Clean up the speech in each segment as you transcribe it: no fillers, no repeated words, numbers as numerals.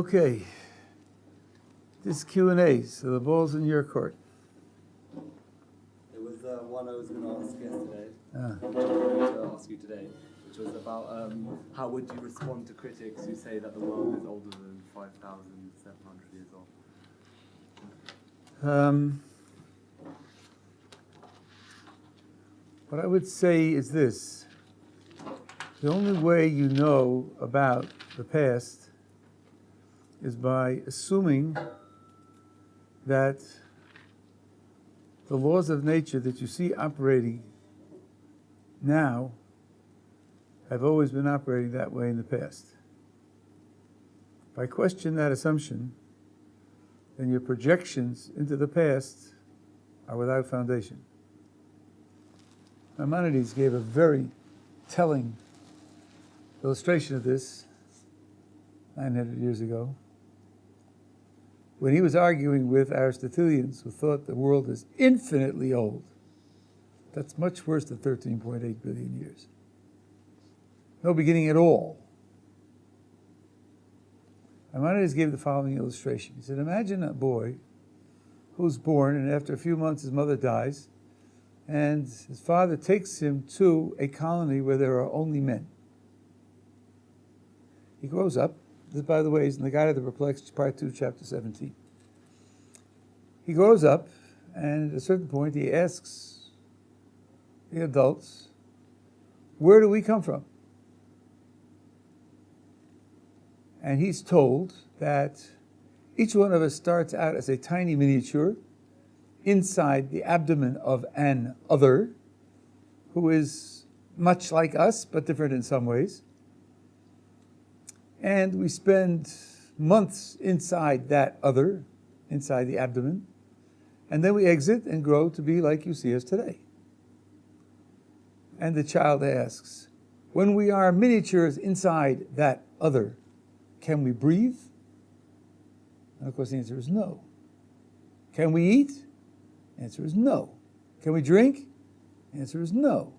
Okay. This Q&A, so the ball's in your court. It was one I was going to ask yesterday, which I'm going to ask you today, which was about how would you respond to critics who say that the world is older than 5,700 years old? What I would say is this. The only way you know about the past is by assuming that the laws of nature that you see operating now have always been operating that way in the past. If I question that assumption, then your projections into the past are without foundation. Maimonides gave a very telling illustration of this 900 years ago, when he was arguing with Aristotelians who thought the world is infinitely old. That's much worse than 13.8 billion years. No beginning at all. Maimonides gave the following illustration. He said, imagine a boy who's born, and after a few months his mother dies, and his father takes him to a colony where there are only men. He grows up. This, by the way, is in the Guide of the Perplexed, Part 2, Chapter 17. He grows up, and at a certain point he asks the adults, where do we come from? And he's told that each one of us starts out as a tiny miniature inside the abdomen of an other who is much like us, but different in some ways. And we spend months inside that other, inside the abdomen, and then we exit and grow to be like you see us today. And the child asks, when we are miniatures inside that other, can we breathe? And of course the answer is no. Can we eat? The answer is no. Can we drink? The answer is no.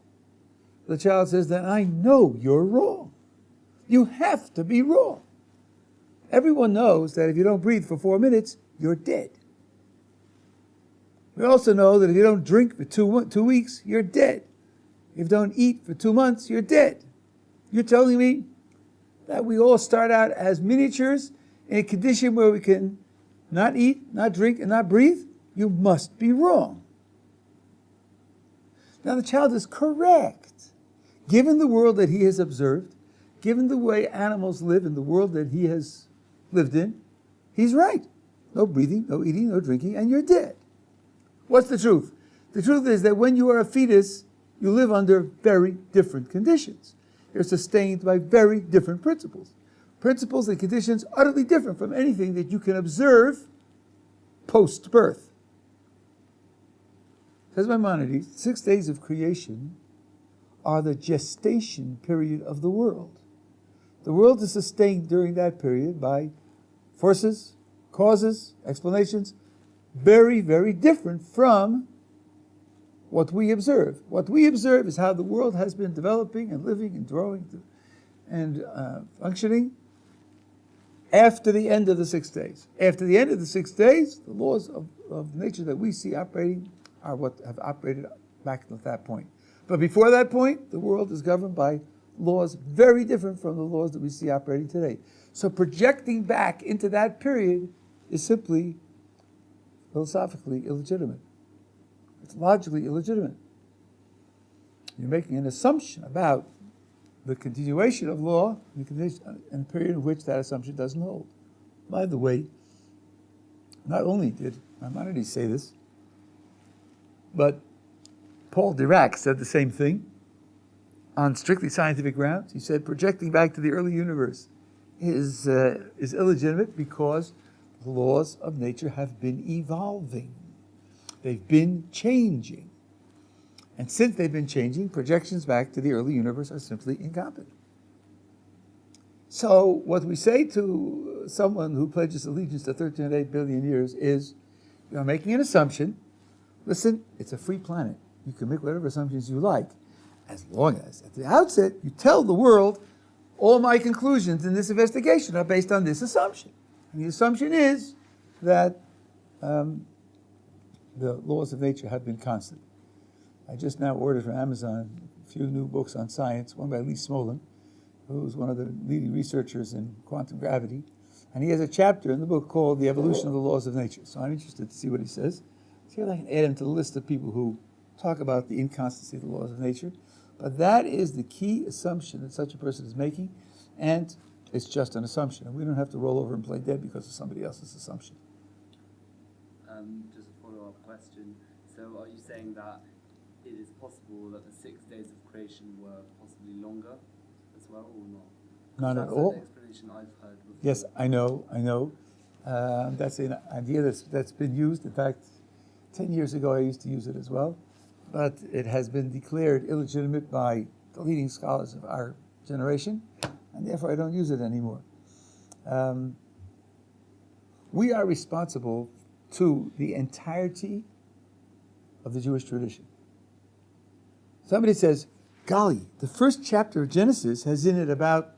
The child says, then I know you're wrong. You have to be wrong. Everyone knows that if you don't breathe for 4 minutes, you're dead. We also know that if you don't drink for 2 weeks, you're dead. If you don't eat for 2 months, you're dead. You're telling me that we all start out as miniatures in a condition where we can not eat, not drink, and not breathe? You must be wrong. Now the child is correct. Given the world that he has observed, given the way animals live in the world that he has lived in, he's right. No breathing, no eating, no drinking, and you're dead. What's the truth? The truth is that when you are a fetus, you live under very different conditions. You're sustained by very different principles. Principles and conditions utterly different from anything that you can observe post-birth. Says Maimonides, 6 days of creation are the gestation period of the world. The world is sustained during that period by forces, causes, explanations, very, very different from what we observe. What we observe is how the world has been developing and living and growing and functioning after the end of the 6 days. After the end of the 6 days, the laws of nature that we see operating are what have operated back at that point. But before that point, the world is governed by laws very different from the laws that we see operating today. So projecting back into that period is simply philosophically illegitimate. It's logically illegitimate. You're making an assumption about the continuation of law in a period in which that assumption doesn't hold. By the way, not only did Maimonides say this, but Paul Dirac said the same thing on strictly scientific grounds. He said projecting back to the early universe is illegitimate because the laws of nature have been evolving. They've been changing. And since they've been changing, projections back to the early universe are simply incompetent. So what we say to someone who pledges allegiance to 13.8 billion years is, you're making an assumption. Listen, it's a free planet. You can make whatever assumptions you like, as long as at the outset you tell the world, all my conclusions in this investigation are based on this assumption. And the assumption is that the laws of nature have been constant. I just now ordered from Amazon a few new books on science, one by Lee Smolin, who's one of the leading researchers in quantum gravity. And he has a chapter in the book called The Evolution of the Laws of Nature. So I'm interested to see what he says. See if I can add him to the list of people who talk about the inconstancy of the laws of nature. But that is the key assumption that such a person is making, and it's just an assumption. And we don't have to roll over and play dead because of somebody else's assumption. Just a follow-up question. So are you saying that it is possible that the 6 days of creation were possibly longer as well, or not? Not at all. That's the explanation I've heard before. Yes, I know. That's an idea that's been used. In fact, 10 years ago I used to use it as well. But it has been declared illegitimate by the leading scholars of our generation, and therefore I don't use it anymore. We are responsible to the entirety of the Jewish tradition. Somebody says, golly, the first chapter of Genesis has in it about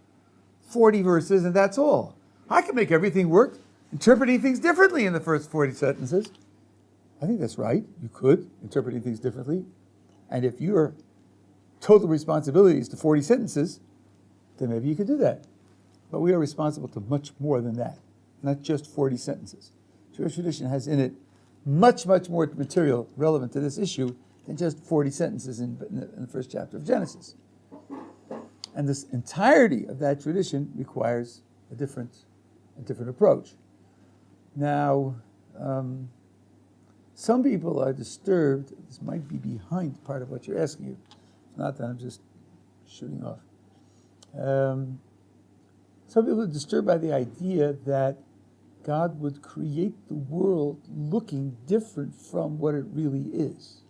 40 verses, and that's all. I can make everything work, interpreting things differently in the first 40 sentences. I think that's right. You could, interpreting things differently. And if your total responsibility is to 40 sentences, then maybe you could do that. But we are responsible to much more than that, not just 40 sentences. Jewish tradition has in it much, much more material relevant to this issue than just 40 sentences in the first chapter of Genesis. And this entirety of that tradition requires a different approach. Now, some people are disturbed. This might be behind part of what you're asking you. It's not that I'm just shooting off. Some people are disturbed by the idea that God would create the world looking different from what it really is.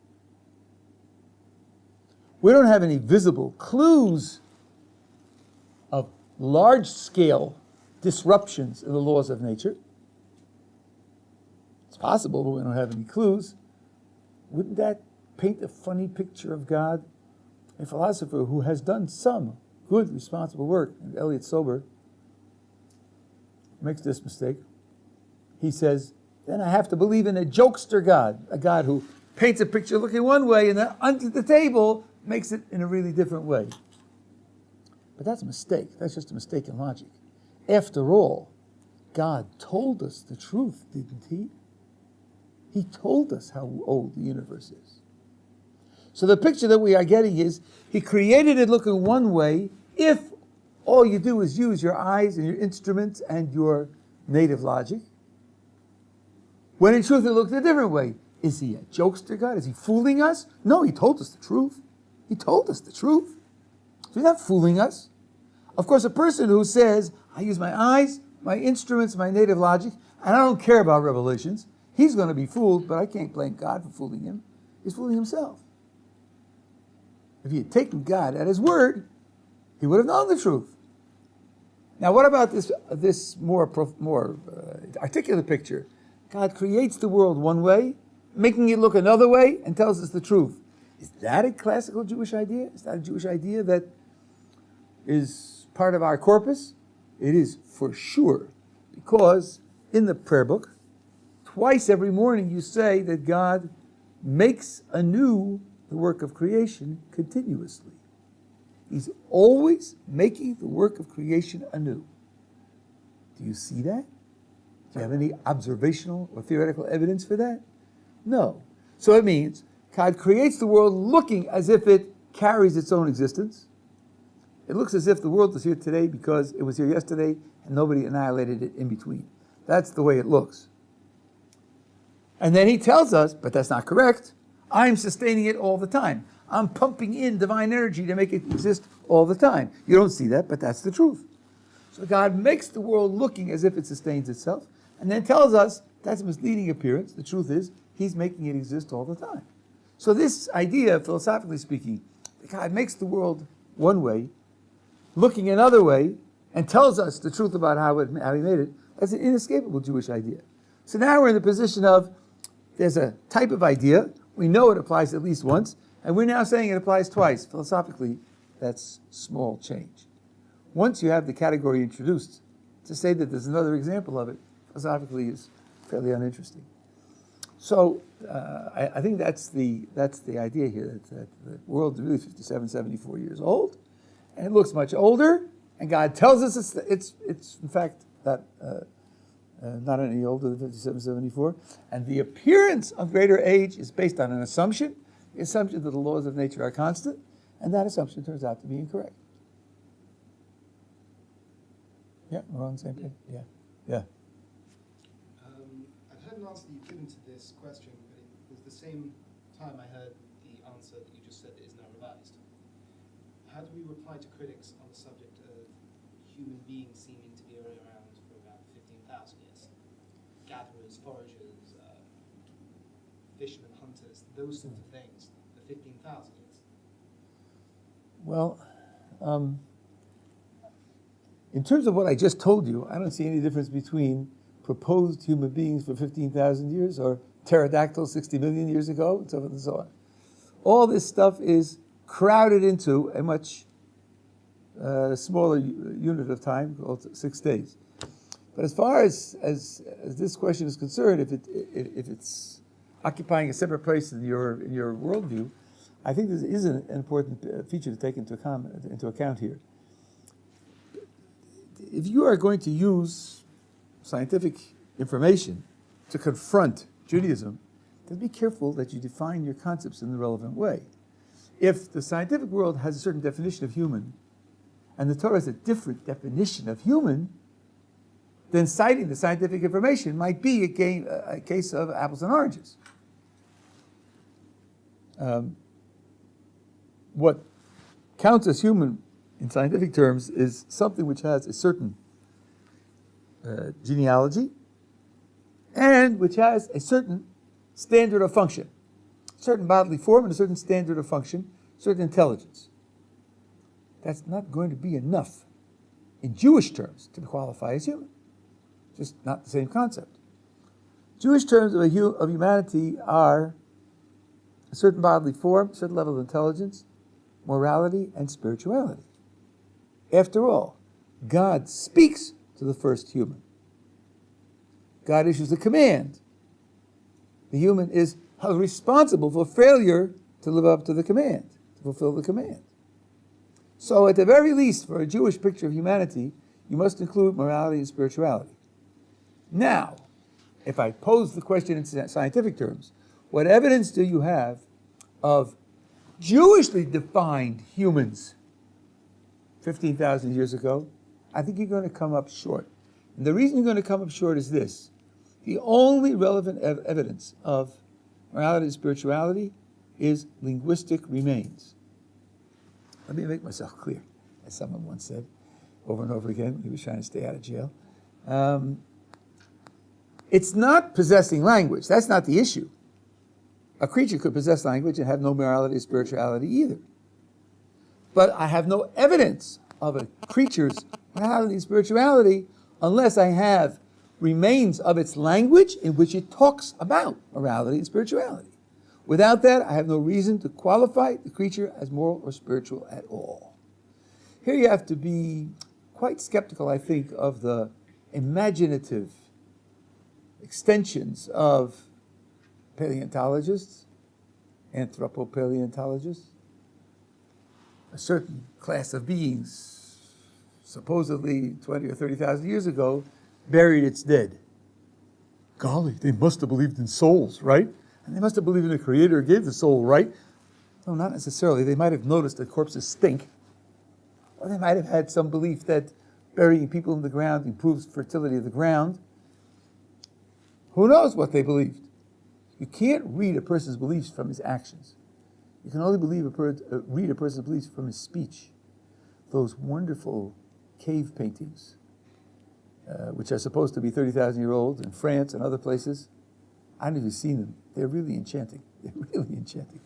We don't have any visible clues of large-scale disruptions in the laws of nature. It's possible, but we don't have any clues. Wouldn't that paint a funny picture of God? A philosopher who has done some good, responsible work, and Elliot Sober makes this mistake. He says, then I have to believe in a jokester God, a God who paints a picture looking one way and then under the table makes it in a really different way. But that's a mistake. That's just a mistake in logic. After all, God told us the truth, didn't he? He told us how old the universe is. So the picture that we are getting is, he created it looking one way if all you do is use your eyes and your instruments and your native logic. When in truth it looked a different way. Is he a jokester God? Is he fooling us? No, he told us the truth. He told us the truth. So he's not fooling us. Of course, a person who says, I use my eyes, my instruments, my native logic, and I don't care about revelations, he's going to be fooled, but I can't blame God for fooling him. He's fooling himself. If he had taken God at his word, he would have known the truth. Now, what about this more articulate picture? God creates the world one way, making it look another way, and tells us the truth. Is that a classical Jewish idea? Is that a Jewish idea that is part of our corpus? It is for sure, because in the prayer book, twice every morning you say that God makes anew the work of creation continuously. He's always making the work of creation anew. Do you see that? Do you have any observational or theoretical evidence for that? No. So it means God creates the world looking as if it carries its own existence. It looks as if the world is here today because it was here yesterday and nobody annihilated it in between. That's the way it looks. And then he tells us, but that's not correct, I'm sustaining it all the time. I'm pumping in divine energy to make it exist all the time. You don't see that, but that's the truth. So God makes the world looking as if it sustains itself, and then tells us that's a misleading appearance. The truth is, he's making it exist all the time. So this idea, philosophically speaking, that God makes the world one way, looking another way, and tells us the truth about how he made it, that's an inescapable Jewish idea. So now we're in the position of, there's a type of idea, we know it applies at least once, and we're now saying it applies twice. Philosophically, that's small change. Once you have the category introduced, to say that there's another example of it philosophically is fairly uninteresting. So I think that's the idea here, that the world is really 57, 74 years old, and it looks much older, and God tells us it's in fact that not any older than 57, 74, and the appearance of greater age is based on an assumption, the assumption that the laws of nature are constant, and that assumption turns out to be incorrect. Yeah, we're on the same page. Yeah. I've heard an answer that you've given to this question, but it was the same time I heard the answer that you just said is now revised. How do we reply to critics on the subject of human beings seeming to be around for about 15,000 years? Gatherers, foragers, fishermen, hunters, those sorts of things, for 15,000 years. Well, in terms of what I just told you, I don't see any difference between proposed human beings for 15,000 years or pterodactyls 60 million years ago, and so forth and so on. All this stuff is crowded into a much smaller unit of time called 6 days. But as far as this question is concerned, if it's occupying a separate place in your worldview, I think this is an important feature to take into account here. If you are going to use scientific information to confront Judaism, then be careful that you define your concepts in the relevant way. If the scientific world has a certain definition of human, and the Torah has a different definition of human, then citing the scientific information might be a case of apples and oranges. What counts as human in scientific terms is something which has a certain genealogy and which has a certain standard of function, certain bodily form and a certain standard of function, certain intelligence. That's not going to be enough in Jewish terms to qualify as human. Just not the same concept. Jewish terms of humanity are a certain bodily form, a certain level of intelligence, morality, and spirituality. After all, God speaks to the first human. God issues a command. The human is held responsible for failure to live up to the command, to fulfill the command. So at the very least, for a Jewish picture of humanity, you must include morality and spirituality. Now, if I pose the question in scientific terms, what evidence do you have of Jewishly defined humans 15,000 years ago? I think you're going to come up short. And the reason you're going to come up short is this. The only relevant evidence of morality and spirituality is linguistic remains. Let me make myself clear, as someone once said over and over again when he was trying to stay out of jail. It's not possessing language. That's not the issue. A creature could possess language and have no morality or spirituality either. But I have no evidence of a creature's morality and spirituality unless I have remains of its language in which it talks about morality and spirituality. Without that, I have no reason to qualify the creature as moral or spiritual at all. Here you have to be quite skeptical, I think, of the imaginative extensions of paleontologists, anthropopaleontologists. A certain class of beings, supposedly 20 or 30,000 years ago, buried its dead. Golly, they must have believed in souls, right? And they must have believed in a creator who gave the soul, right? No, not necessarily. They might have noticed that corpses stink. Or they might have had some belief that burying people in the ground improves fertility of the ground. Who knows what they believed? You can't read a person's beliefs from his actions. You can only read a person's beliefs from his speech. Those wonderful cave paintings, which are supposed to be 30,000-year-old in France and other places, I don't know if you've seen them. They're really enchanting. They're really enchanting.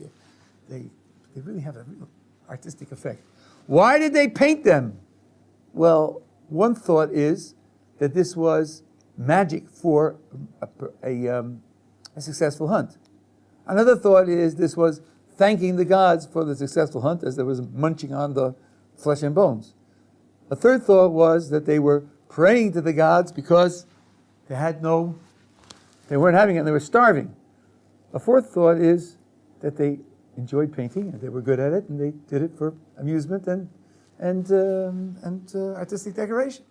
They really have a real artistic effect. Why did they paint them? Well, one thought is that this was magic for a successful hunt. Another thought is this was thanking the gods for the successful hunt as they was munching on the flesh and bones. A third thought was that they were praying to the gods because They weren't having it, and they were starving. A fourth thought is that they enjoyed painting, and they were good at it, and they did it for amusement and artistic decoration.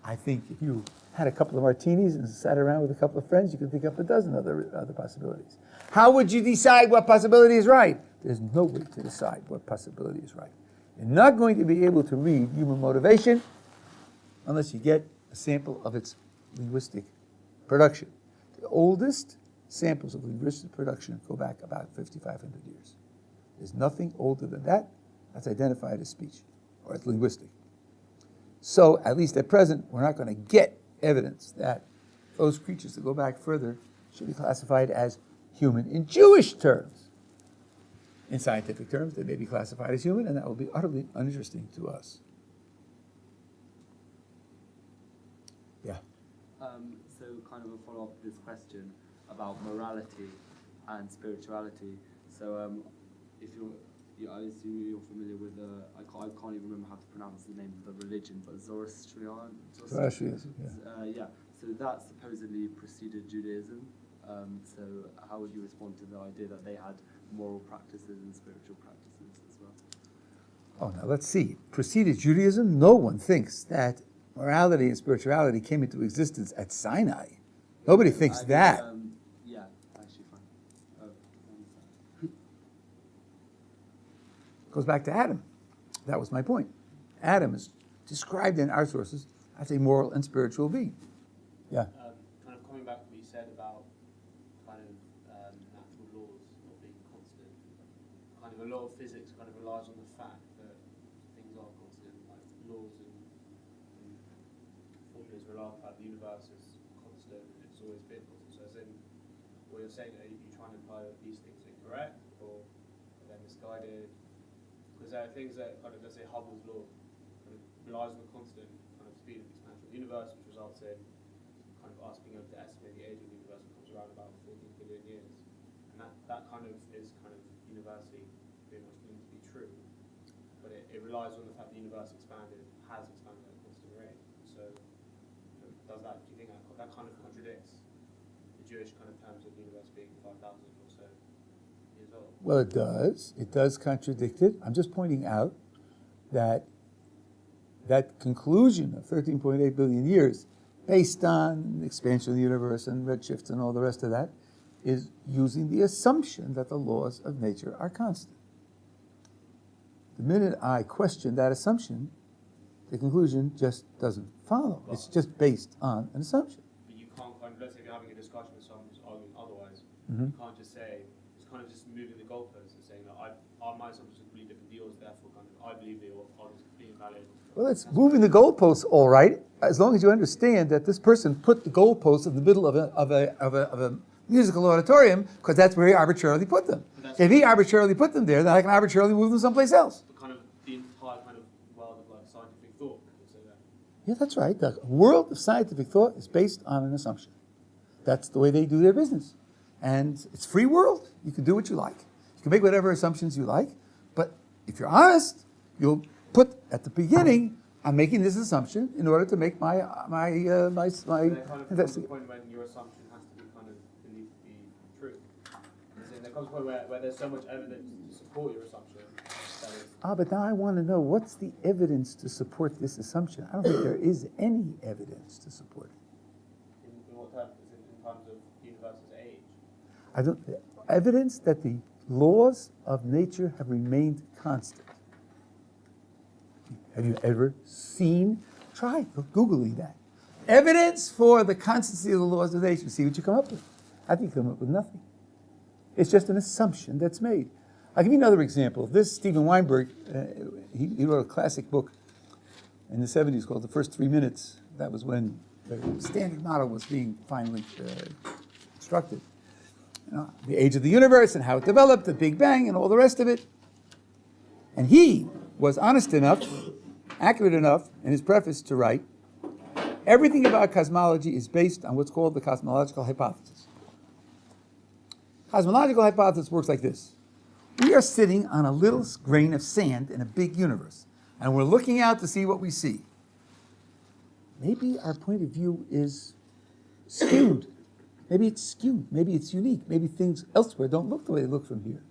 I think if you had a couple of martinis and sat around with a couple of friends, you could think up a dozen other possibilities. How would you decide what possibility is right? There's no way to decide what possibility is right. You're not going to be able to read human motivation unless you get a sample of its linguistic production. The oldest samples of linguistic production go back about 5,500 years. There's nothing older than that that's identified as speech or as linguistic. So, at least at present, we're not going to get evidence that those creatures that go back further should be classified as human in Jewish terms. In scientific terms, they may be classified as human, and that will be utterly uninteresting to us. Yeah. So kind of a follow-up to this question about morality and spirituality. So if I assume you're familiar with I can't even remember how to pronounce the name of the religion, but Zoroastrianism. Yeah. So that supposedly preceded Judaism. So how would you respond to the idea that they had moral practices and spiritual practices as well? Oh, now let's see. Preceded Judaism? No one thinks that morality and spirituality came into existence at Sinai. Nobody thinks that. Yeah, actually fine. Goes back to Adam. That was my point. Adam is described in our sources as a moral and spiritual being. Yeah. Kind of coming back to what you said about kind of natural laws not being constant. Kind of a lot of physics kind of relies on the fact that things are constant, like laws and formulas rely on the fact the universe is constant and it's always been constant. So as in what you're saying, are you trying to imply that these things are incorrect or they're misguided? Because there are things that kind of, let's say Hubble's law kind of relies on the constant kind of speed of expansion of the universe, which results in kind of us being able to estimate the age of the universe, which comes around about 14 billion years. And that kind of is kind of universally pretty much deemed to be true. But it relies on the fact the universe has expanded at a constant rate. So do you think that kind of contradicts the Jewish kind of terms of the universe being 5,000 or so years old? Well, it does. It does contradict it. I'm just pointing out that that conclusion of 13.8 billion years, based on the expansion of the universe and redshifts and all the rest of that, is using the assumption that the laws of nature are constant. The minute I question that assumption, the conclusion just doesn't follow. It's just based on an assumption. But you can't kind of, let's say if you're having a discussion with someone who's arguing otherwise, Mm-hmm. you can't just say, it's kind of just moving the goalposts and saying that my assumptions are completely different to yours, therefore kind of I believe the argument is completely invalid. Well, it's moving the goalposts, all right, as long as you understand that this person put the goalposts in the middle of a musical auditorium because that's where he arbitrarily put them. If he arbitrarily put them there, then I can arbitrarily move them someplace else. But kind of the entire kind of world of like scientific thought, you could say that. Yeah, that's right. The world of scientific thought is based on an assumption. That's the way they do their business. And it's free world. You can do what you like. You can make whatever assumptions you like. But if you're honest, you'll put at the beginning, I'm making this assumption in order to make my There kind of comes a investigation. point when your assumption has to be kind of believed to be true. As in, there comes a point where there's so much evidence to support your assumption that it's But now I want to know, what's the evidence to support this assumption? I don't think there is any evidence to support it. in what terms? Is it in terms of the universe's age? Evidence that the laws of nature have remained constant. Have you ever seen? Try Googling that. Evidence for the constancy of the laws of nature. See what you come up with. I think you come up with nothing. It's just an assumption that's made. I'll give you another example. This Steven Weinberg, he wrote a classic book in the 70s called The First 3 Minutes. That was when the Standard Model was being finally constructed. The age of the universe and how it developed, the Big Bang and all the rest of it. And he was honest enough, accurate enough in his preface to write, everything about cosmology is based on what's called the cosmological hypothesis. Cosmological hypothesis works like this. We are sitting on a little grain of sand in a big universe, and we're looking out to see what we see. Maybe our point of view is skewed. Maybe it's skewed. Maybe it's unique. Maybe things elsewhere don't look the way they look from here.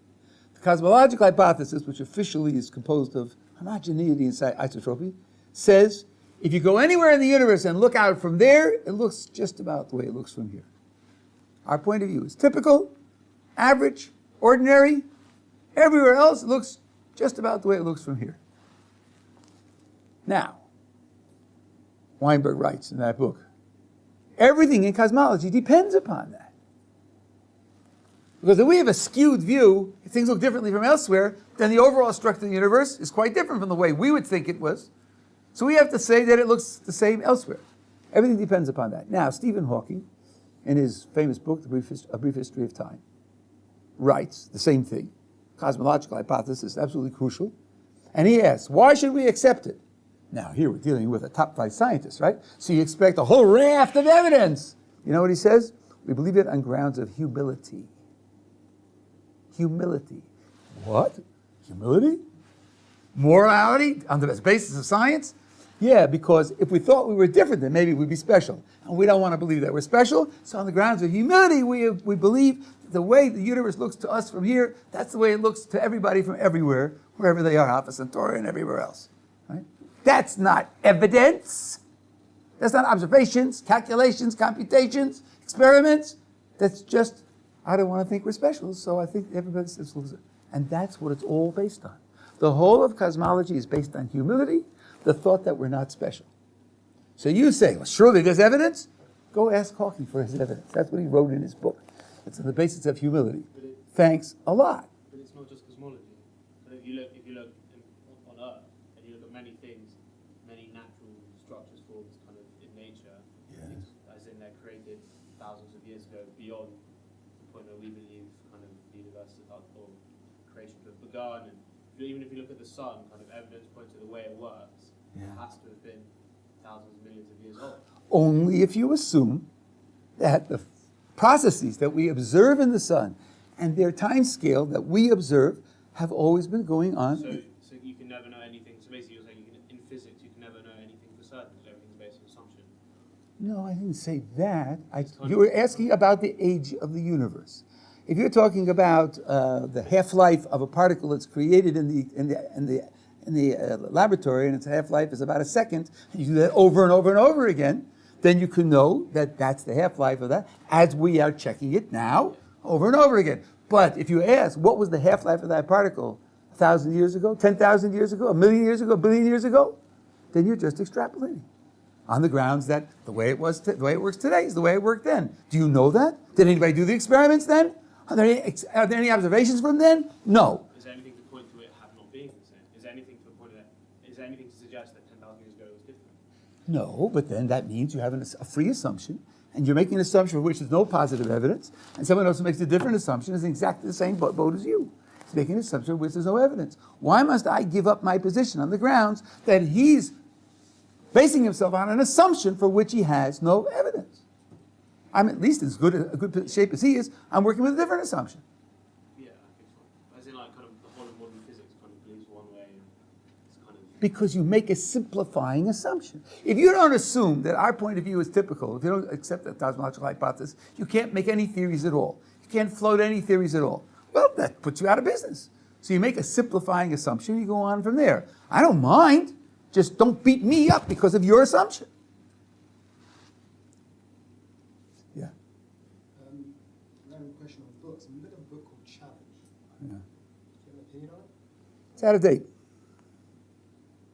The cosmological hypothesis, which officially is composed of homogeneity and isotropy, says if you go anywhere in the universe and look out from there, it looks just about the way it looks from here. Our point of view is typical, average, ordinary. Everywhere else, it looks just about the way it looks from here. Now, Weinberg writes in that book, everything in cosmology depends upon that. Because if we have a skewed view, if things look differently from elsewhere, then the overall structure of the universe is quite different from the way we would think it was. So we have to say that it looks the same elsewhere. Everything depends upon that. Now, Stephen Hawking, in his famous book, A Brief History of Time, writes the same thing. Cosmological hypothesis is absolutely crucial. And he asks, why should we accept it? Now, here we're dealing with a top-flight scientist, right? So you expect a whole raft of evidence. You know what he says? We believe it on grounds of humility. Humility. What? Humility? Morality on the basis of science? Yeah, because if we thought we were different, then maybe we'd be special. And we don't want to believe that we're special. So on the grounds of humility, we believe the way the universe looks to us from here, that's the way it looks to everybody from everywhere, wherever they are, Alpha Centauri and everywhere else. Right? That's not evidence. That's not observations, calculations, computations, experiments. That's just, I don't want to think we're special, so I think everybody's special. And that's what it's all based on. The whole of cosmology is based on humility, the thought that we're not special. So you say, well, surely there's evidence? Go ask Hawking for his evidence. That's what he wrote in his book. It's on the basis of humility. Thanks a lot. But it's not just cosmology. So if you look on Earth and you look at many things, many natural structures, forms, kind of in nature, as in they're created thousands of years ago, beyond the point where we believe kind of the universe or creation could have begun. And even if you look at the sun, kind of evidence points to the way it works. It has to have been thousands, millions of years old. Only if you assume that the processes that we observe in the sun and their time scale that we observe have always been going on. So you can never know anything. So basically you're saying in physics you can never know anything for certain because everything's based on assumption. No, I didn't say that. You were asking about the age of the universe. If you're talking about the half-life of a particle that's created in the laboratory, and its half-life is about a second, and you do that over and over and over again, then you can know that that's the half-life of that, as we are checking it now, over and over again. But if you ask, what was the half-life of that particle 1,000 years ago, 10,000 years ago, 1,000,000 years ago, 1,000,000,000 years ago? Then you're just extrapolating on the grounds that the way it works today is the way it worked then. Do you know that? Did anybody do the experiments then? Are there any observations from then? No. Is there anything to point to it not being the same? Is there anything to suggest that 10,000 years ago it was different? No, but then that means you have a free assumption, and you're making an assumption for which there's no positive evidence, and someone else who makes a different assumption is in exactly the same boat as you. He's making an assumption for which there's no evidence. Why must I give up my position on the grounds that he's basing himself on an assumption for which he has no evidence? I'm at least as good a good shape as he is. I'm working with a different assumption. Yeah, I think so. As in, like, kind of the whole of modern physics kind of believes one way, and it's kind of Because you make a simplifying assumption. If you don't assume that our point of view is typical, if you don't accept the cosmological hypothesis, you can't make any theories at all. You can't float any theories at all. Well, that puts you out of business. So you make a simplifying assumption, you go on from there. I don't mind. Just don't beat me up because of your assumption. Yeah. Random question on books. I'm reading a book called Challenge. Yeah. Do you have an opinion on it? It's out of date.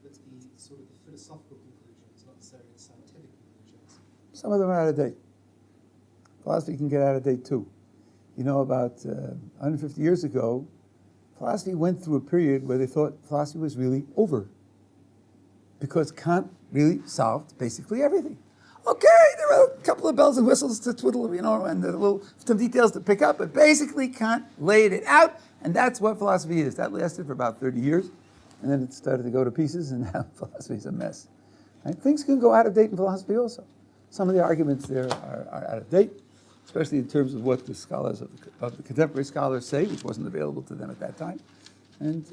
That's the sort of the philosophical conclusions, not necessarily the scientific conclusions. Some of them are out of date. Philosophy can get out of date too. You know, about 150 years ago, philosophy went through a period where they thought philosophy was really over, because Kant really solved basically everything. Okay, there are a couple of bells and whistles to twiddle, you know, and some details to pick up, but basically Kant laid it out, and that's what philosophy is. That lasted for about 30 years, and then it started to go to pieces, and now philosophy is a mess. Right? Things can go out of date in philosophy also. Some of the arguments there are out of date, especially in terms of what the scholars of the contemporary scholars say, which wasn't available to them at that time. And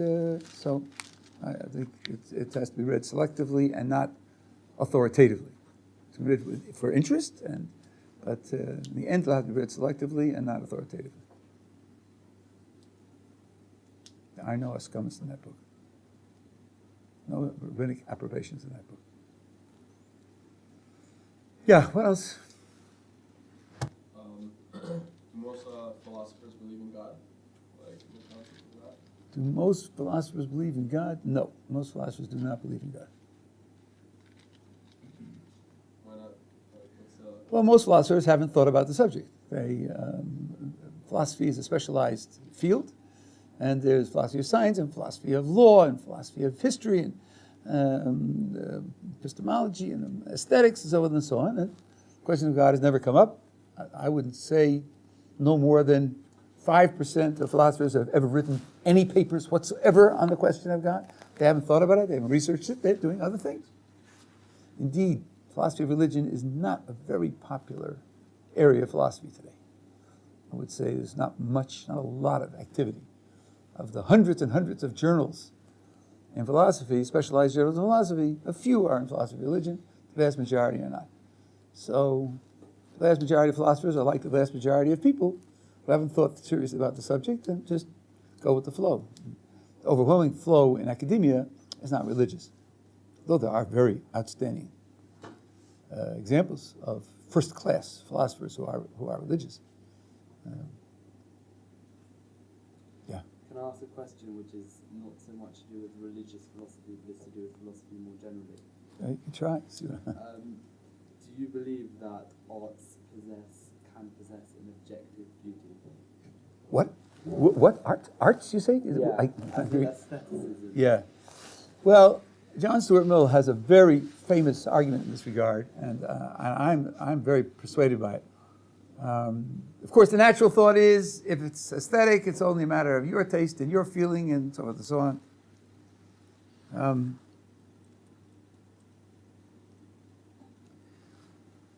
so I think it has to be read selectively and not authoritatively. It's read for interest and But in the end, it'll have to be read selectively and not authoritatively. There are no askamas in that book. No rabbinic approbations in that book. Yeah, what else? Do most philosophers believe in God? Like, in the concept of God? Do most philosophers believe in God? No, most philosophers do not believe in God. Why not? Like, what's Well, most philosophers haven't thought about the subject. Philosophy is a specialized field, and there's philosophy of science and philosophy of law and philosophy of history and epistemology and aesthetics and so on and so on. And the question of God has never come up. I wouldn't say no more than 5% of philosophers have ever written any papers whatsoever on the question of God. They haven't thought about it. They haven't researched it. They're doing other things. Indeed, philosophy of religion is not a very popular area of philosophy today. I would say there's not a lot of activity. Of the hundreds and hundreds of journals in philosophy, specialized journals in philosophy, a few are in philosophy of religion, the vast majority are not. So the vast majority of philosophers are like the vast majority of people who haven't thought seriously about the subject and just go with the flow. The overwhelming flow in academia is not religious, though there are very outstanding examples of first-class philosophers who are religious. Yeah. Can I ask a question which is not so much to do with religious philosophy, but it's to do with philosophy more generally? You can try. Do you believe that arts can possess an objective beauty? What? Arts, you say? Yeah, I agree. aestheticism. Yeah. Well, John Stuart Mill has a very famous argument in this regard, and I'm very persuaded by it. Of course, the natural thought is, if it's aesthetic, it's only a matter of your taste and your feeling and so forth and so on.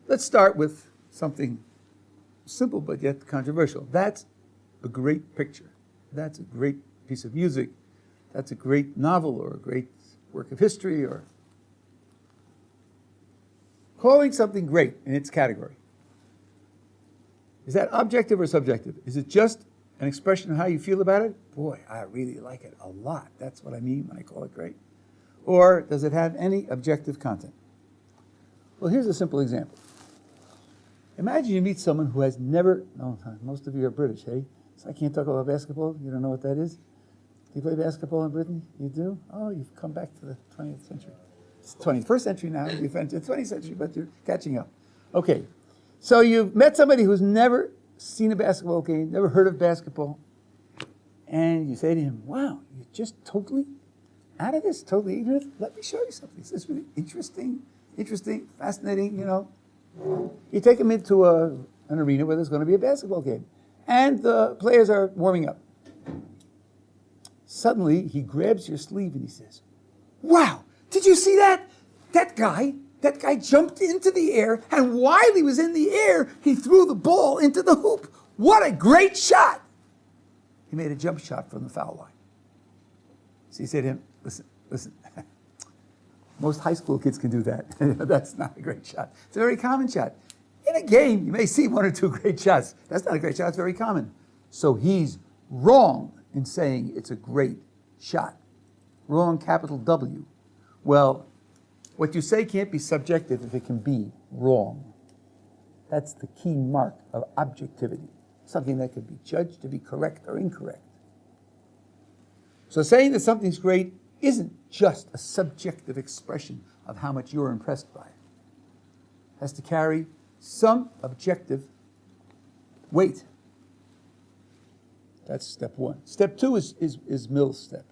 Let's start with something simple but yet controversial. That's a great picture. That's a great piece of music. That's a great novel or a great work of history, or calling something great in its category. Is that objective or subjective? Is it just an expression of how you feel about it? Boy, I really like it a lot. That's what I mean when I call it great. Or does it have any objective content? Well, here's a simple example. Imagine you meet someone who has never, no, most of you are British, hey? So I can't talk about basketball. You don't know what that is? Do you play basketball in Britain? You do? Oh, you've come back to the 20th century. It's the 21st century now. You've entered the 20th century, but you're catching up. Okay. So you've met somebody who's never seen a basketball game, never heard of basketball, and you say to him, wow, you're just totally out of this, totally ignorant. Let me show you something. This is really interesting, fascinating, you know. You take him into an arena where there's going to be a basketball game, and the players are warming up. Suddenly, he grabs your sleeve and he says, wow, did you see that? That guy jumped into the air, and while he was in the air, he threw the ball into the hoop. What a great shot! He made a jump shot from the foul line. So you say to him, listen, most high school kids can do that. That's not a great shot. It's a very common shot. In a game, you may see one or two great shots. That's not a great shot, it's very common. So he's wrong in saying it's a great shot. Wrong, capital W. Well, what you say can't be subjective if it can be wrong. That's the key mark of objectivity. Something that can be judged to be correct or incorrect. So saying that something's great isn't just a subjective expression of how much you're impressed by it. It has to carry some objective weight. That's step one. Step two is Mill's step.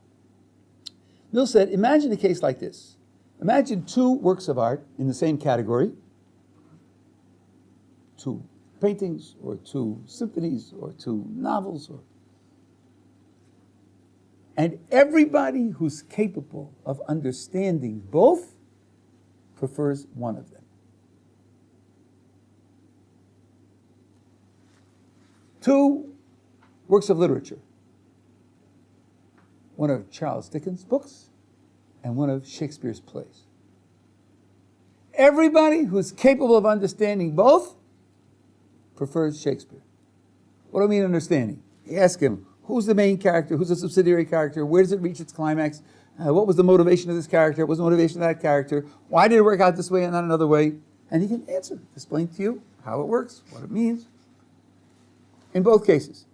Mill said, imagine a case like this. Imagine two works of art in the same category, two paintings or two symphonies or two novels, and everybody who's capable of understanding both prefers one of them. Two works of literature, one of Charles Dickens' books and one of Shakespeare's plays. Everybody who's capable of understanding both prefers Shakespeare. What do I mean understanding? You ask him, who's the main character? Who's the subsidiary character? Where does it reach its climax? What was the motivation of this character? What was the motivation of that character? Why did it work out this way and not another way? And he can answer, explain to you how it works, what it means. In both cases,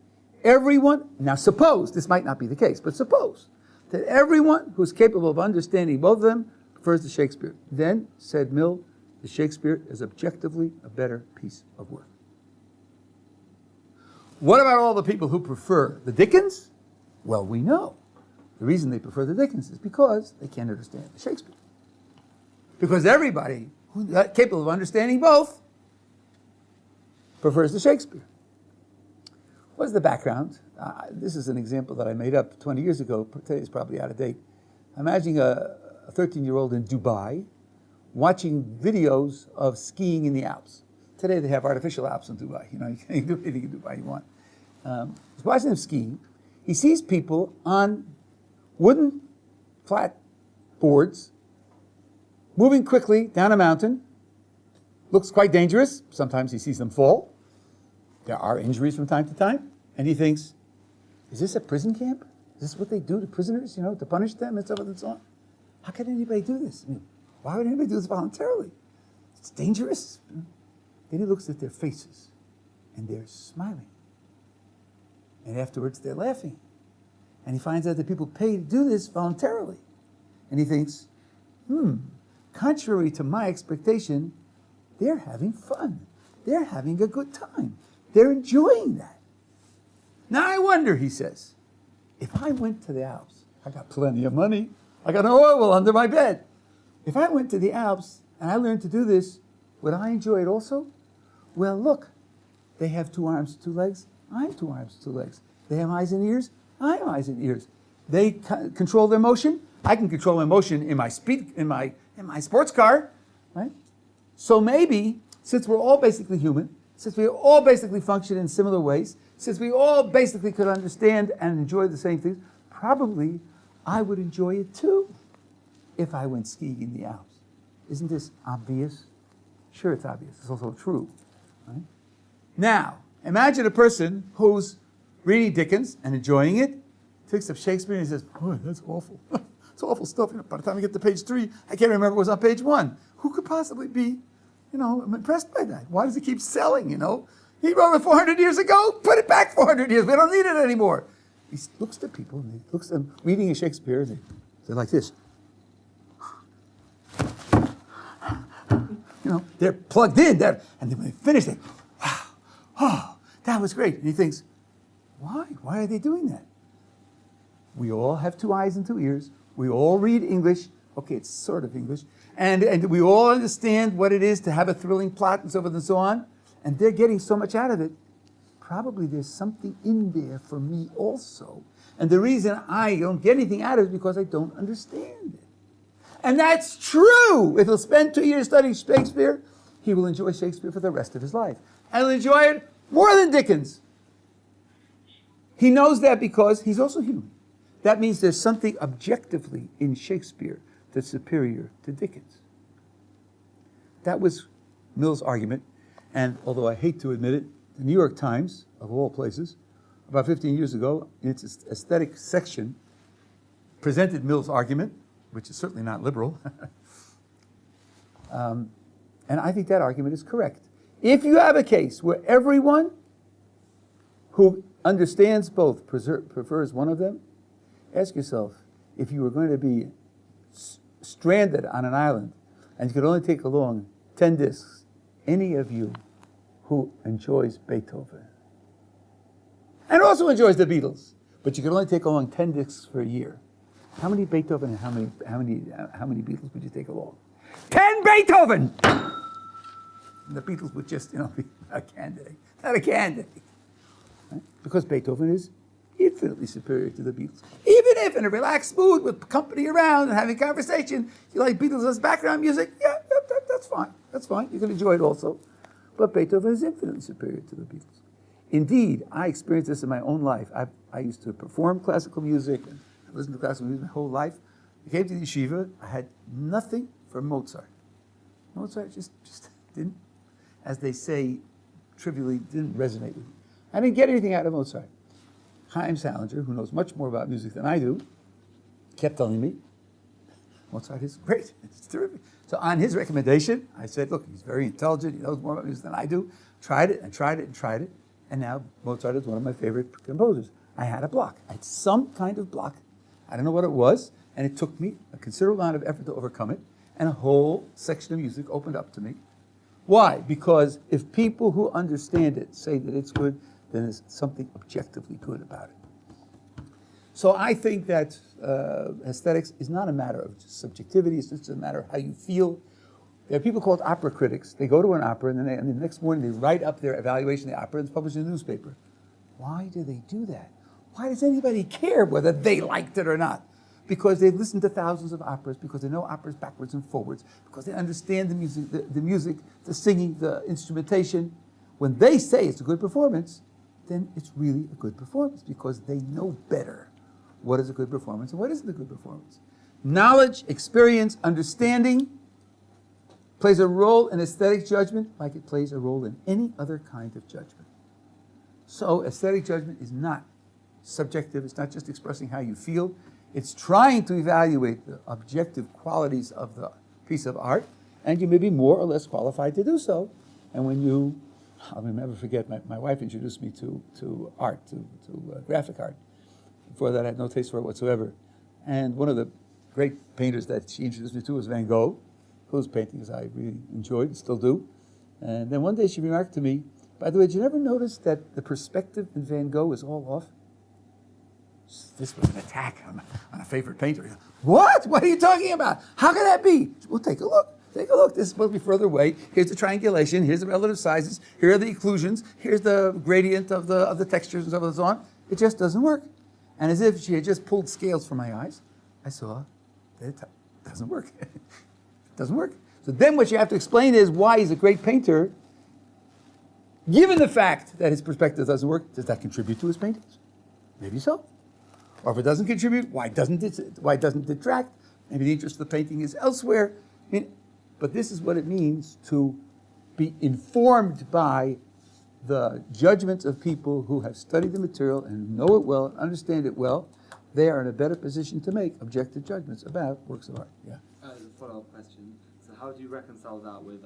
everyone, now suppose, this might not be the case, but suppose that everyone who's capable of understanding both of them prefers the Shakespeare. Then, said Mill, the Shakespeare is objectively a better piece of work. What about all the people who prefer the Dickens? Well, we know. The reason they prefer the Dickens is because they can't understand the Shakespeare. Because everybody who's capable of understanding both prefers the Shakespeare. What's the background? This is an example that I made up 20 years ago. Today it's probably out of date. Imagine a 13-year-old in Dubai watching videos of skiing in the Alps. Today they have artificial Alps in Dubai. You know, you can do anything in Dubai you want. He's watching them skiing. He sees people on wooden flat boards moving quickly down a mountain. Looks quite dangerous. Sometimes he sees them fall. There are injuries from time to time. And he thinks, is this a prison camp? Is this what they do to prisoners, you know, to punish them and so on and so on? How can anybody do this? I mean, why would anybody do this voluntarily? It's dangerous. Then he looks at their faces, and they're smiling. And afterwards, they're laughing. And he finds out that people pay to do this voluntarily. And he thinks, contrary to my expectation, they're having fun. They're having a good time. They're enjoying that. Now I wonder, he says, if I went to the Alps, I got plenty of money. I got no oil under my bed. If I went to the Alps and I learned to do this, would I enjoy it also? Well, look, they have 2 arms, 2 legs. I have 2 arms, 2 legs. They have eyes and ears. I have eyes and ears. They control their motion. I can control my motion in my sports car, right? So maybe, since we're all basically human, since we all basically function in similar ways, since we all basically could understand and enjoy the same things, probably I would enjoy it too if I went skiing in the Alps. Isn't this obvious? Sure, it's obvious. It's also true. Right? Now, imagine a person who's reading Dickens and enjoying it, picks up Shakespeare and he says, boy, that's awful. It's awful stuff. You know, by the time I get to page 3, I can't remember what was on page 1. Who could possibly be, I'm impressed by that? Why does it keep selling, He wrote it 400 years ago. Put it back 400 years. We don't need it anymore. He looks at people and he looks at them reading a Shakespeare and they're like this. They're plugged in. And then when they finish, they, wow, oh, that was great. And he thinks, why? Why are they doing that? We all have 2 eyes and 2 ears. We all read English. Okay, it's sort of English. And we all understand what it is to have a thrilling plot and so forth and so on. And they're getting so much out of it. Probably there's something in there for me also. And the reason I don't get anything out of it is because I don't understand it. And that's true. If he'll spend 2 years studying Shakespeare, he will enjoy Shakespeare for the rest of his life. And he'll enjoy it more than Dickens. He knows that because he's also human. That means there's something objectively in Shakespeare that's superior to Dickens. That was Mill's argument. And although I hate to admit it, the New York Times, of all places, about 15 years ago, in its aesthetic section, presented Mill's argument, which is certainly not liberal. And I think that argument is correct. If you have a case where everyone who understands both prefers one of them, ask yourself, if you were going to be stranded on an island and you could only take along 10 discs, any of you who enjoys Beethoven and also enjoys the Beatles, but you could only take along 10 discs for a year, how many Beethoven and how many Beatles would you take along? 10 Beethoven! And the Beatles would just, be a candidate. Not a candidate. Right? Because Beethoven is infinitely superior to the Beatles. Even if in a relaxed mood with company around and having conversation, you like Beatles as background music, that's fine. That's fine. You can enjoy it also. But Beethoven is infinitely superior to the Beatles. Indeed, I experienced this in my own life. I used to perform classical music and listen to classical music my whole life. I came to the yeshiva. I had nothing for Mozart. Mozart just didn't, as they say, trivially didn't resonate with me. I didn't get anything out of Mozart. Chaim Salinger, who knows much more about music than I do, kept telling me, Mozart is great, it's terrific. So on his recommendation, I said, look, he's very intelligent, he knows more about music than I do. Tried it and tried it and tried it, and now Mozart is one of my favorite composers. I had a block. I had some kind of block. I don't know what it was, and it took me a considerable amount of effort to overcome it, and a whole section of music opened up to me. Why? Because if people who understand it say that it's good, then there's something objectively good about it. So I think that aesthetics is not a matter of just subjectivity, it's just a matter of how you feel. There are people called opera critics. They go to an opera, and then the next morning they write up their evaluation of the opera and it's published in the newspaper. Why do they do that? Why does anybody care whether they liked it or not? Because they've listened to thousands of operas, because they know operas backwards and forwards, because they understand the music, the singing, the instrumentation. When they say it's a good performance, then it's really a good performance, because they know better what is a good performance and what isn't a good performance. Knowledge, experience, understanding plays a role in aesthetic judgment like it plays a role in any other kind of judgment. So aesthetic judgment is not subjective. It's not just expressing how you feel. It's trying to evaluate the objective qualities of the piece of art, and you may be more or less qualified to do so. And when you, I'll never forget, my wife introduced me to art, to graphic art. Before that, I had no taste for it whatsoever. And one of the great painters that she introduced me to was Van Gogh, whose paintings I really enjoyed and still do. And then one day she remarked to me, by the way, did you ever notice that the perspective in Van Gogh is all off? This was an attack on a favorite painter. What? What are you talking about? How can that be? Well, take a look. Take a look. This is supposed to be further away. Here's the triangulation. Here's the relative sizes. Here are the occlusions. Here's the gradient of the textures and so on. It just doesn't work. And as if she had just pulled scales from my eyes, I saw that it doesn't work. It doesn't work. So then what you have to explain is why he's a great painter. Given the fact that his perspective doesn't work, does that contribute to his paintings? Maybe so. Or if it doesn't contribute, why doesn't it detract? Maybe the interest of the painting is elsewhere. I mean, but this is what it means to be informed by the judgments of people who have studied the material and know it well and understand it well. They are in a better position to make objective judgments about works of art. Yeah. As a follow-up question, so how do you reconcile that with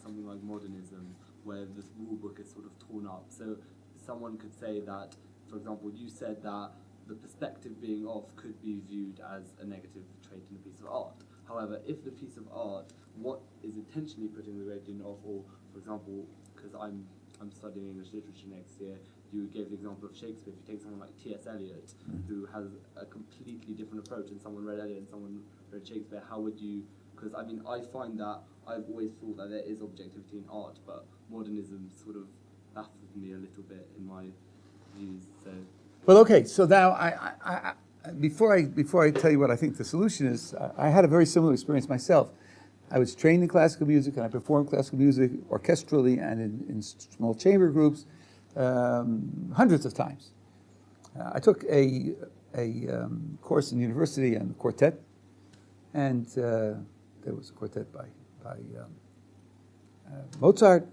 something like modernism, where this rule book is sort of torn up? So someone could say that, for example, you said that the perspective being off could be viewed as a negative trait in a piece of art. However, if the piece of art, what is intentionally putting the gradient off, or for example, because I'm studying English literature next year, you gave the example of Shakespeare. If you take someone like T.S. Eliot, who has a completely different approach, and someone read Eliot and someone read Shakespeare, how would you? Because I mean, I find that I've always thought that there is objectivity in art, but modernism sort of baffles me a little bit in my views. So. Well, okay. So now, before I tell you what I think the solution is, I had a very similar experience myself. I was trained in classical music, and I performed classical music orchestrally and in small chamber groups hundreds of times. I took a course in university on quartet, and there was a quartet by Mozart,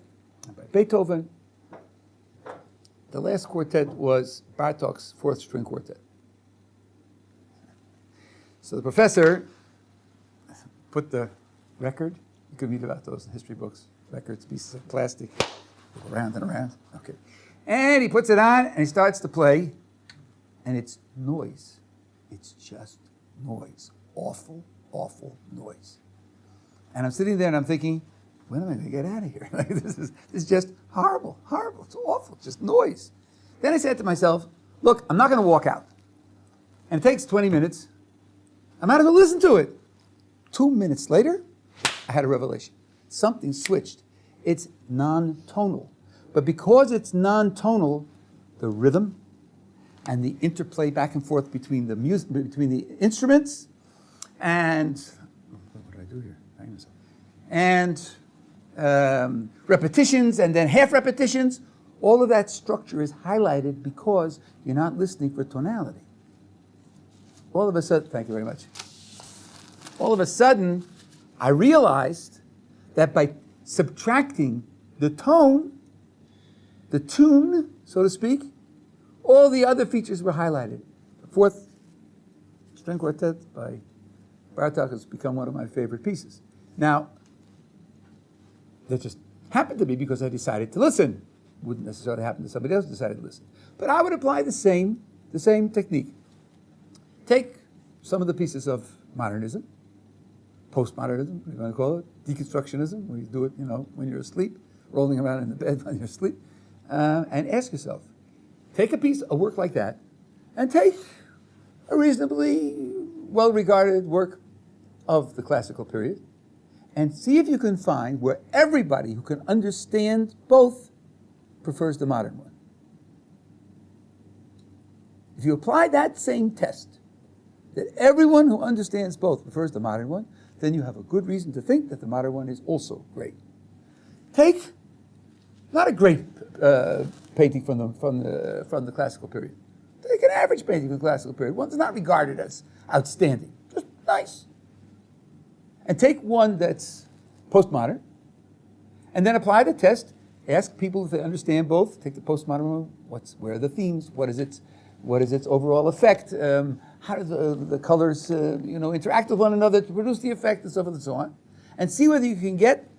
and by Beethoven. The last quartet was Bartók's fourth string quartet. So the professor put the record, you could read about those in history books, records, pieces of plastic, go around and around, okay. And he puts it on and he starts to play, and it's noise. It's just noise. Awful, awful noise. And I'm sitting there and I'm thinking, when am I going to get out of here? Like, this is just horrible, horrible. It's awful, just noise. Then I said to myself, look, I'm not going to walk out. And it takes 20 minutes. I might as well listen to it. 2 minutes later, I had a revelation. Something switched. It's non-tonal. But because it's non-tonal, the rhythm and the interplay back and forth between the music, between the instruments, and what did I do here? And repetitions and then half repetitions, all of that structure is highlighted because you're not listening for tonality. All of a sudden, thank you very much. All of a sudden, I realized that by subtracting the tone, the tune, so to speak. All the other features were highlighted. The fourth string quartet by Bartok has become one of my favorite pieces. Now, that just happened to me because I decided to listen. Wouldn't necessarily happen to somebody else who decided to listen. But I would apply the same technique. Take some of the pieces of modernism, postmodernism, what you want to call it, deconstructionism, where you do it, when you're asleep, rolling around in the bed when you're asleep, and ask yourself, take a work like that, and take a reasonably well-regarded work of the classical period, and see if you can find where everybody who can understand both prefers the modern one. If you apply that same test, that everyone who understands both prefers the modern one, then you have a good reason to think that the modern one is also great. Take not a great painting from the classical period. Take an average painting from the classical period, one that's not regarded as outstanding, just nice. And take one that's postmodern, and then apply the test. Ask people if they understand both. Take the postmodern one. Where are the themes? What is its overall effect? How do the colors interact with one another to produce the effect, and so forth and so on? And see whether you can get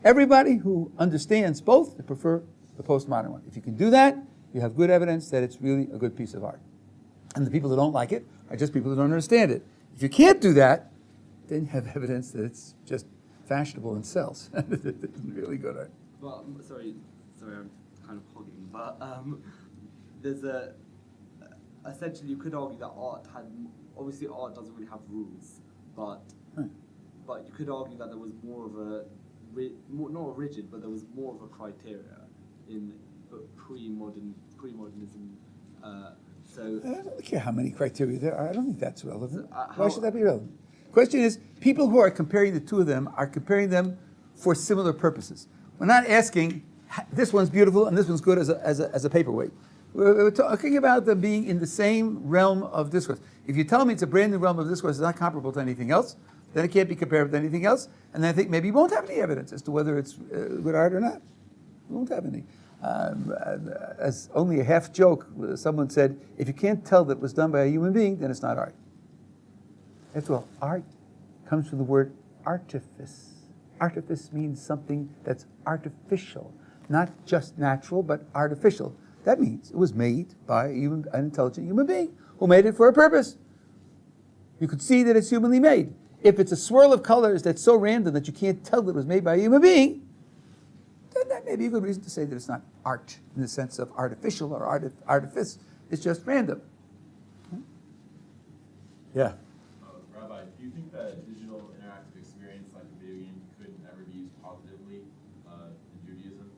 everybody who understands both to prefer the postmodern one. If you can do that, you have good evidence that it's really a good piece of art. And the people who don't like it are just people who don't understand it. If you can't do that, then you have evidence that it's just fashionable and sells. It's really good art. Well, sorry, I'm kind of hogging, but there's essentially you could argue that art obviously art doesn't really have rules, but you could argue that there was more of a not rigid, but there was more of a criteria in pre-modernism. So I don't care how many criteria there are. I don't think that's relevant. Why should that be relevant? Question is, people who are comparing the two of them are comparing them for similar purposes. We're not asking, this one's beautiful and this one's good as a paperweight. We're talking about them being in the same realm of discourse. If you tell me it's a brand new realm of discourse, it's not comparable to anything else, then it can't be compared with anything else, and then I think maybe you won't have any evidence as to whether it's good art or not. You won't have any. As only a half joke, someone said, if you can't tell that it was done by a human being, then it's not art. After all, art comes from the word artifice. Artifice means something that's artificial, not just natural, but artificial. That means it was made by an intelligent human being who made it for a purpose. You could see that it's humanly made. If it's a swirl of colors that's so random that you can't tell that it was made by a human being, then that may be a good reason to say that it's not art in the sense of artificial or artifice. It's just random. Yeah. Rabbi, do you think that digital interactive experience like a video game could ever be used positively in Judaism?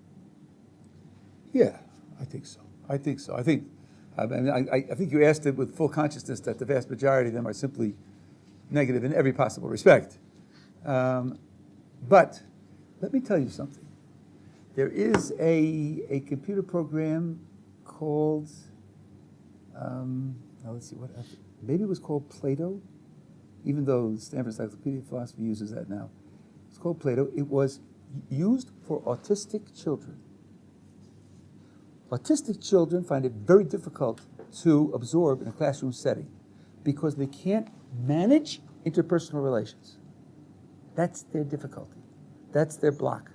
Yeah, I think so. I think you asked it with full consciousness that the vast majority of them are simply negative in every possible respect. But let me tell you something. There is a computer program called, let's see, maybe it was called Plato, even though Stanford Encyclopedia of Philosophy uses that now. It's called Plato. It was used for autistic children. Autistic children find it very difficult to absorb in a classroom setting because they can't manage interpersonal relations. That's their difficulty. That's their block.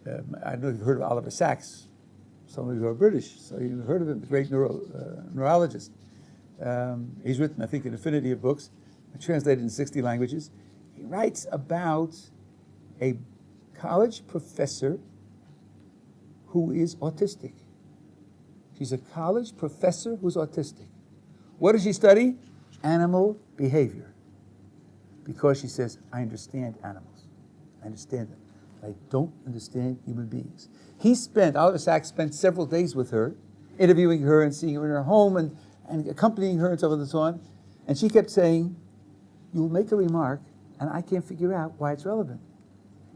I don't know if you've heard of Oliver Sacks. Some of you are British, so you've heard of him, the great neurologist. He's written, I think, an infinity of books, translated in 60 languages. He writes about a college professor who is autistic. She's a college professor who's autistic. What does she study? Animal behavior. Because she says, I understand animals. I understand them. I don't understand human beings. Oliver Sacks spent several days with her, interviewing her and seeing her in her home and accompanying her and so forth and so on. And she kept saying, you'll make a remark and I can't figure out why it's relevant.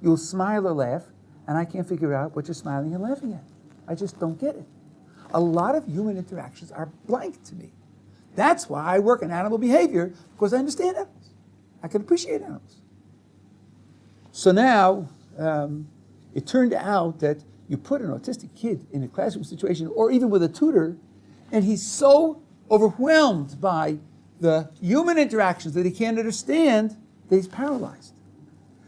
You'll smile or laugh and I can't figure out what you're smiling and laughing at. I just don't get it. A lot of human interactions are blank to me. That's why I work in animal behavior, because I understand animals. I can appreciate animals. So now, it turned out that you put an autistic kid in a classroom situation, or even with a tutor, and he's so overwhelmed by the human interactions that he can't understand that he's paralyzed.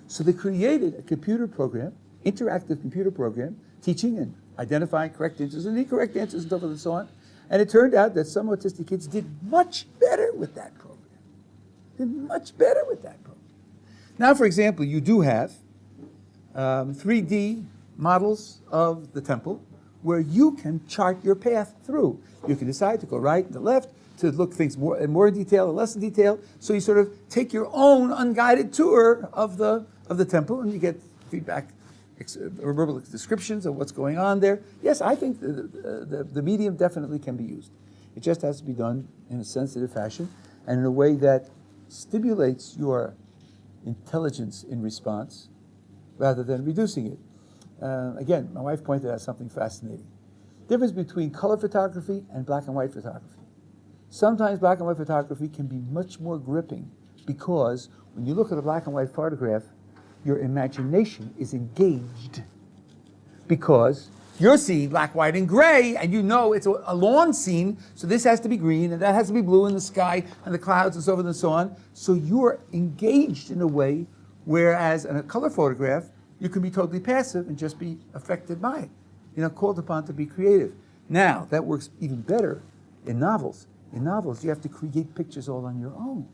So they created a computer program, interactive computer program, teaching and identifying correct answers and incorrect answers and so forth and so on. And it turned out that some autistic kids did much better with that program. Did much better with that program. Now, for example, you do have 3D models of the temple where you can chart your path through. You can decide to go right and to left, to look things more in detail or less in detail. So you sort of take your own unguided tour of the temple, and you get feedback, verbal descriptions of what's going on there. Yes, I think the medium definitely can be used. It just has to be done in a sensitive fashion and in a way that stimulates your intelligence in response rather than reducing it. Again, my wife pointed out something fascinating. Difference between color photography and black and white photography. Sometimes black and white photography can be much more gripping because when you look at a black and white photograph, your imagination is engaged because you're seeing black, white, and gray, and you know it's a lawn scene, so this has to be green, and that has to be blue in the sky, and the clouds, and so forth and so on. So you're engaged in a way, whereas in a color photograph, you can be totally passive and just be affected by it. You're not called upon to be creative. Now, that works even better in novels. In novels, you have to create pictures all on your own.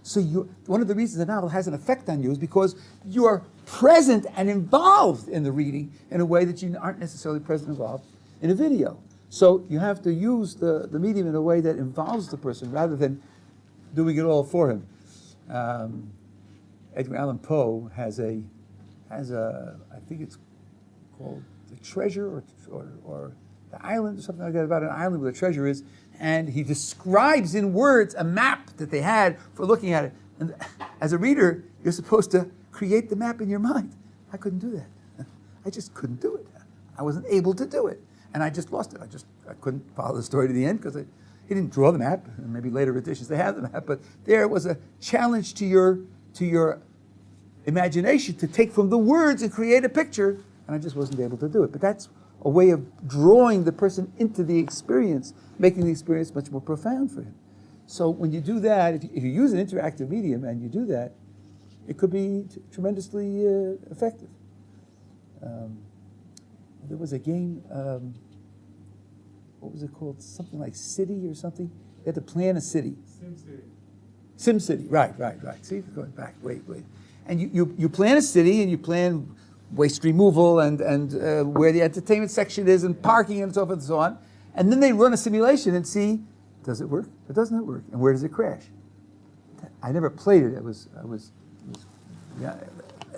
So one of the reasons a novel has an effect on you is because you are present and involved in the reading in a way that you aren't necessarily present and involved in a video. So you have to use the medium in a way that involves the person rather than doing it all for him. Edgar Allan Poe has a I think it's called The Treasure or The Island or something like that, about an island where the treasure is. And he describes in words a map that they had for looking at it. And as a reader, you're supposed to create the map in your mind. I couldn't do that. I just couldn't do it. I wasn't able to do it. And I just lost it. I couldn't follow the story to the end because he didn't draw the map. And maybe later editions they have the map. But there was a challenge to your imagination to take from the words and create a picture. And I just wasn't able to do it. But that's a way of drawing the person into the experience, making the experience much more profound for him. So when you do that, if you use an interactive medium and you do that, it could be tremendously effective. There was a game, what was it called? Something like City or something? You had to plan a city. SimCity, right. See, going back, wait. And you plan a city and you plan waste removal and where the entertainment section is and parking and so forth and so on. And then they run a simulation and see, does it work or doesn't it work? And where does it crash? I never played it. I was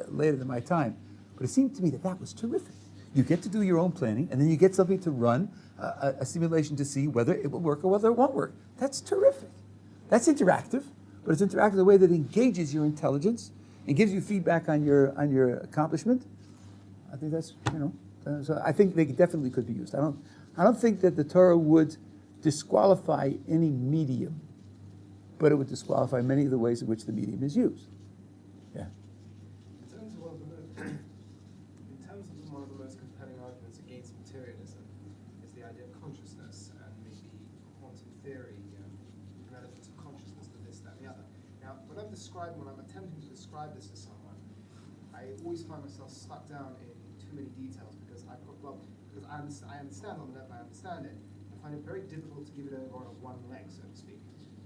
later than my time. But it seemed to me that was terrific. You get to do your own planning, and then you get something to run a simulation to see whether it will work or whether it won't work. That's terrific. That's interactive, but it's interactive in a way that engages your intelligence and gives you feedback on your accomplishment. I think that's, so I think they definitely could be used. I don't think that the Torah would disqualify any medium, but it would disqualify many of the ways in which the medium is used. Yeah. In terms of one of the most compelling arguments against materialism is the idea of consciousness and maybe quantum theory, relevance of consciousness to this, that, and the other. Now, when I'm attempting to describe this to someone, I always find myself stuck down in too many details because I understand on the level I understand it. I find it very difficult to give it over on one leg, so to speak.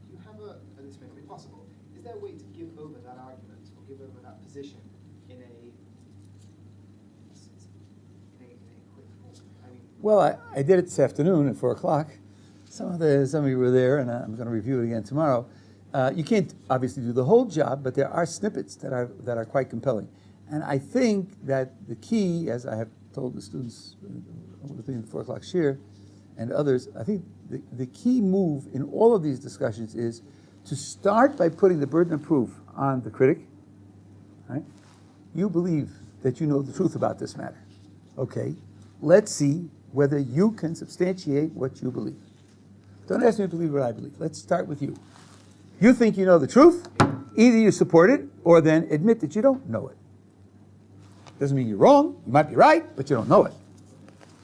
Do you have and this may not be possible, is there a way to give over that argument or give over that position in a quick form? Well, I did it this afternoon at 4 o'clock. Some of you were there, and I'm going to review it again tomorrow. You can't obviously do the whole job, but there are snippets that are quite compelling. And I think that the key, as I have told the students within the 4 o'clock shir and others, I think the key move in all of these discussions is to start by putting the burden of proof on the critic. Right? You believe that you know the truth about this matter. Okay, let's see whether you can substantiate what you believe. Don't ask me to believe what I believe. Let's start with you. You think you know the truth, either you support it or then admit that you don't know it. Doesn't mean you're wrong. You might be right, but you don't know it.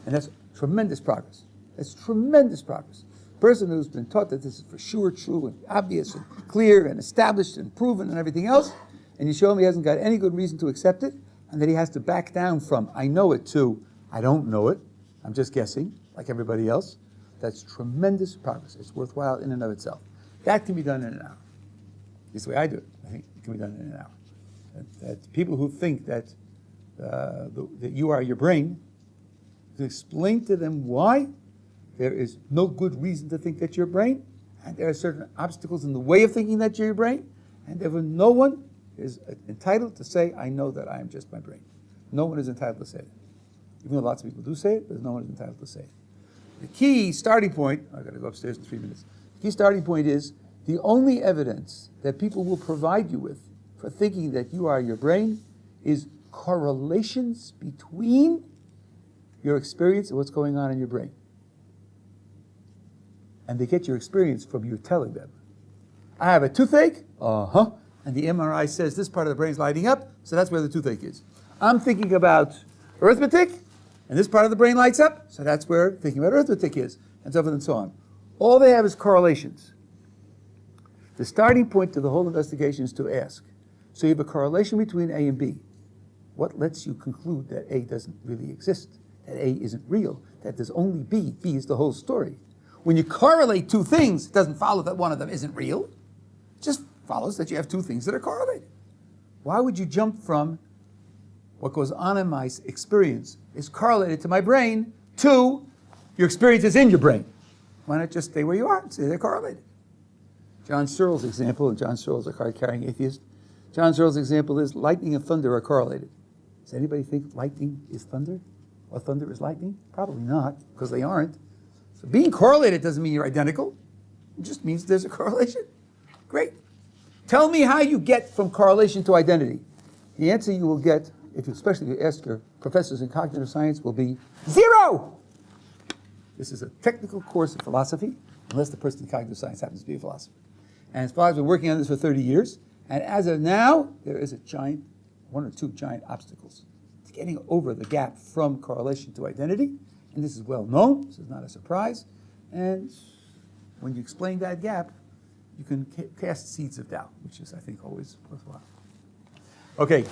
And that's tremendous progress. That's tremendous progress. A person who's been taught that this is for sure true and obvious and clear and established and proven and everything else, and you show him he hasn't got any good reason to accept it, and that he has to back down from I know it to I don't know it, I'm just guessing, like everybody else, that's tremendous progress. It's worthwhile in and of itself. That can be done in an hour. This is the way I do it. I think it can be done in an hour. That people who think that that you are your brain, to explain to them why there is no good reason to think that you're your brain, and there are certain obstacles in the way of thinking that you're your brain, and therefore no one is entitled to say, I know that I am just my brain. No one is entitled to say that. Even though lots of people do say it, but no one is entitled to say it. The key starting point, I've got to go upstairs in 3 minutes. The key starting point is the only evidence that people will provide you with for thinking that you are your brain is correlations between your experience and what's going on in your brain. And they get your experience from you telling them. I have a toothache, and the MRI says this part of the brain is lighting up, so that's where the toothache is. I'm thinking about arithmetic, and this part of the brain lights up, so that's where thinking about arithmetic is, and so forth and so on. All they have is correlations. The starting point to the whole investigation is to ask, so you have a correlation between A and B. What lets you conclude that A doesn't really exist, that A isn't real, that there's only B? B is the whole story. When you correlate two things, it doesn't follow that one of them isn't real. It just follows that you have two things that are correlated. Why would you jump from what goes on in my experience is correlated to my brain to your experience is in your brain? Why not just stay where you are and say they're correlated? John Searle's example, and John Searle's a card-carrying atheist, John Searle's example is lightning and thunder are correlated. Does anybody think lightning is thunder? Or thunder is lightning? Probably not, because they aren't. So being correlated doesn't mean you're identical. It just means there's a correlation. Great. Tell me how you get from correlation to identity. The answer you will get, especially if you ask your professors in cognitive science, will be 0. This is a technical course of philosophy, unless the person in cognitive science happens to be a philosopher. And as far as I've been working on this for 30 years, and as of now, there is one or two giant obstacles to getting over the gap from correlation to identity. And this is well known, this is not a surprise. And when you explain that gap, you can cast seeds of doubt, which is, I think, always worthwhile. Okay.